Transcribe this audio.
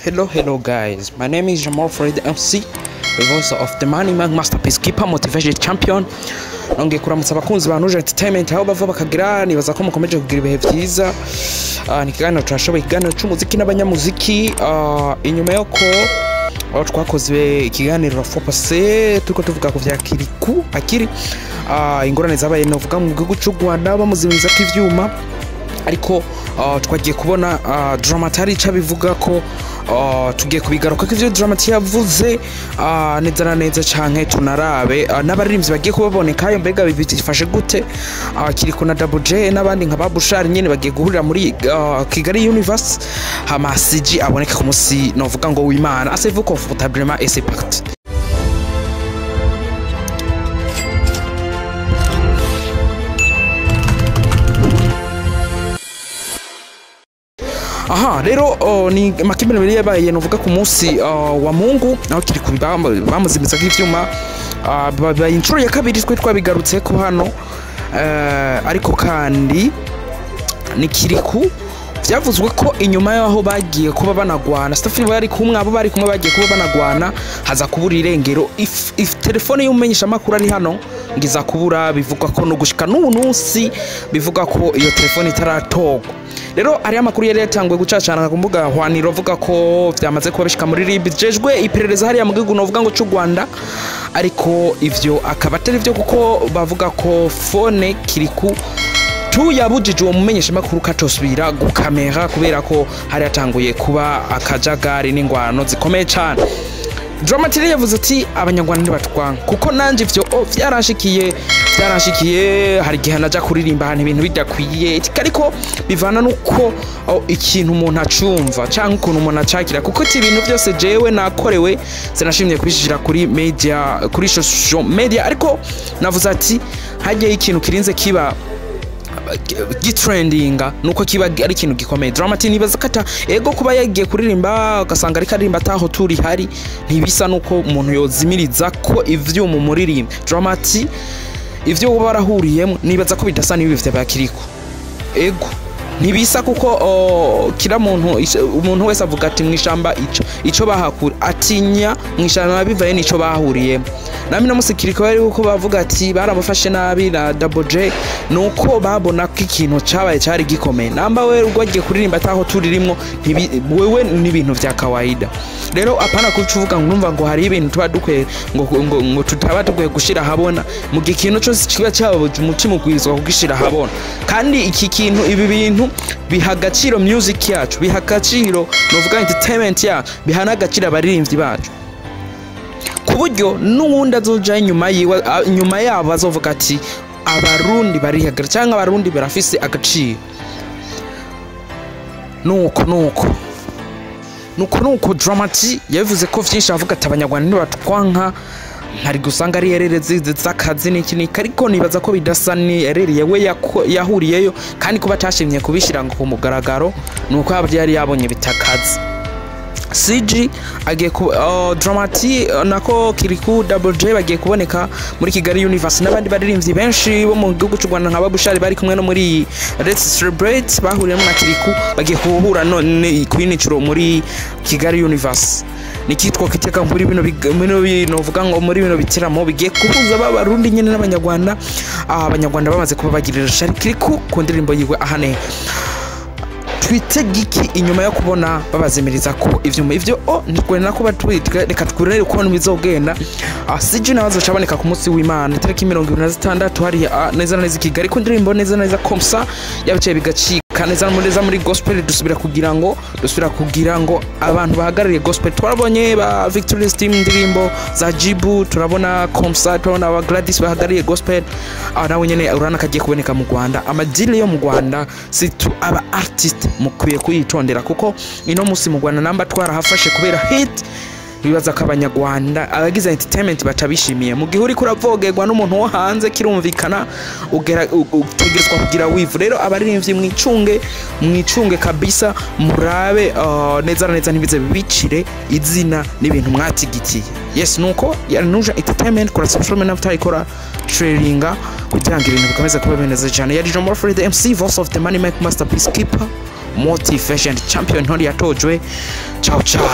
Hello guys, my name is Jamal Fred MC, the voice of the Money Man Masterpiece Keeper Motivation Champion. Nongeye kuramutsa abakunzi ba Nuje Entertainment aho bava bakagira nibaza ko mukomeje kugira ibihe byiza. Ni kiganiro turashoboye ikiganiro cy'umuziki n'abanyamuziki. Inyuma yoko twakoze ikiganiro rafopase turiko tuvuga ku vya Kiriku akiri ingorane zabaye novuga mu gihugu cy'u Rwanda bamuzimiza k'ivyuma, ariko twagiye kubona Dramatari cabivuga ko tugiye kubigaruka ko ivyo Dramatari yavuze neza na neza canke tunarabe n'abaririmbyi bagiye kubaboneka yo mbega bifashe gute. Kiriku na Double J n'abandi nka Babushari nyene bagiye guhurira muri Kigali Universe, hama CG aboneka ku musi novuga ngo w'Imana assez-vous confortablement et c'est parti. Rero ni makimbirane yabaye novuga ku munsi wa Mungu aho Kiriku bamuzimiza k'ivyuma babaye inshuro ya kabiri twabigarutse ko hano, ariko kandi ni Kiriku vyavuzwe ko inyuma yaho bagiye kuba banagwana Stefani bari kumwe abo bari kumwe bagiye kuba banagwana haza kubura irengero if telefone y'umenyesha makuru ari hano ngiza kubura, bivuga ko no gushika n'ubununsi bivuga ko iyo telefone itaratogwa. Rero ari amakuru yari yatangwe gucacana ku mbuga hwaniro vuga ko vyamaze kuba bishika muri RIB jejwe iperereza hariya mu gihugu novuga ngo cy'u Rwanda, ariko ivyo akaba atari vyo kuko bavuga ko phone Kiriku tu yabujije uwo mumenyesha makuru katosubira gukamera kubera ko hari yatanguye kuba akajagari n'ingwano zikomeye cyane. Dramatari yavuze ati abanyarwanda ntibatwanga kuko nanje ivyo vyarashikiye hari gihe naja kuririmba ahantu ibintu bidakwiye, ariko bivana nuko ikintu umuntu acumva cyangwa ukuntu umuntu acakira, kuko ibintu byose jewe nakorewe sinashimye kubishira kuri media, kuri social media, ariko navuze ati hagiye ikintu kirinze kiba gitrendinga nuko kiba ari ikintu gikomeye. Dramatari nibaza kata ego kuba yagiye kuririmba ugasanga ari karirimba taho turi hari ntibisa nuko umuntu yozimiriza ko ivyuma muririmba. Dramatari ivyo barahuriyemo nibaza ko bidasa n'ibi vya Kiriku ego ntibisa kuko kira umuntu wese avuga ati mwishamba ico bahakura atinya mwishamba bivaye nico bahuriyemo. Nami no musikiriko bari uko bavuga ati baramufashe nabi na Double J nuko babona ko ikintu cabaye cari gikomeye. Namba we rwagiye kuririmba taho turirimwo wewe n'ibintu vya kawaida. Rero apana kucuvuga ngumva ngo hari ibintu tuba dukwe ngo tutaba dukwe gushira habona mu gikintu cyose kiba cyabuje umutima ugwizwa kugishira habona, kandi iki kintu ibi bintu bihagaciro music yacu, bihagaciro novuga entertainment yacu, bihanagacira abaririmbyi bacu kuburyo n'uwundi azoja nyuma yabo azovuga ati abarundi barihagara cyangwa abarundi barafise agaciro. nuko Dramatari yavuze ko vyinshi avuga ati abanyarwanda ntibatwanka, hari gusanga ari ererezi z'akazi n'iki, ariko nibaza ko bidasa ni ereri yewe yahuriyeyo kandi kuba atashimye kubishira ngo ku mugaragaro nuko yari yabonye bitakazi. CG agiye ku Dramatari nako Kiriku Double J bagiye kuboneka muri Kigali Universe n'abandi baririmbyi benshi bo mu gihugu cy'u Rwanda nka Babushari bari kumwe no muri Let's Celebrate bahuriyemo na Kiriku bagiye kuhura none kwiniciro muri Kigali Universe. Nikitwa kiteka muri bino vuga ngo muri bino bitiramo bigiye kuhuza b'abarundi nyene n'abanyarwanda. Abanyarwanda bamaze kuba bagirira shari Kiriku ku ndirimbo yiwe ahane twitegiki inyuma yo kubona babazimiriza ko ivyuma ivyo ntikwe nako batwitwe reka twurere uko bizogenda. CG nabazo caboneka ku munsi w'Imana tariki 26 hari neza neza Kigali ku ndirimbo neza neza komsa yabice bigacika neza muri gospel dusubira kugira ngo abantu bahagarariye gospel. Twarabonye ba Victory Team ndirimbo za Jibu, turabona komsa, turabona wa Gladys bahagarariye gospel. Nawe nyene urana kagiye kuboneka mu Rwanda. Amadili yo mu Rwanda situ aba artist mukwiye kuyitondera kuko ino musi mu Rwanda namba twarahafashe kubera hit. Bibaza ko abanyarwanda abagize entertainment batabishimiye mu gihe uri kuravogerwa n'umuntu wo hanze kirumvikana utegerezwa kugira wivu. Rero abaririmbyi mwicunge kabisa, murabe neza ntibize bibicire izina n'ibintu mwatigikiye. Yes nuko ya Nuje Entertainment kora subscribe na ikora trailinga kugira ngo ibintu bikomeze kuba bimeze cyane. Yari Jamal Fred MC, voice of the Money Masterpiece Keeper Motivation Champion ntore yatojwe. Ciao ciao.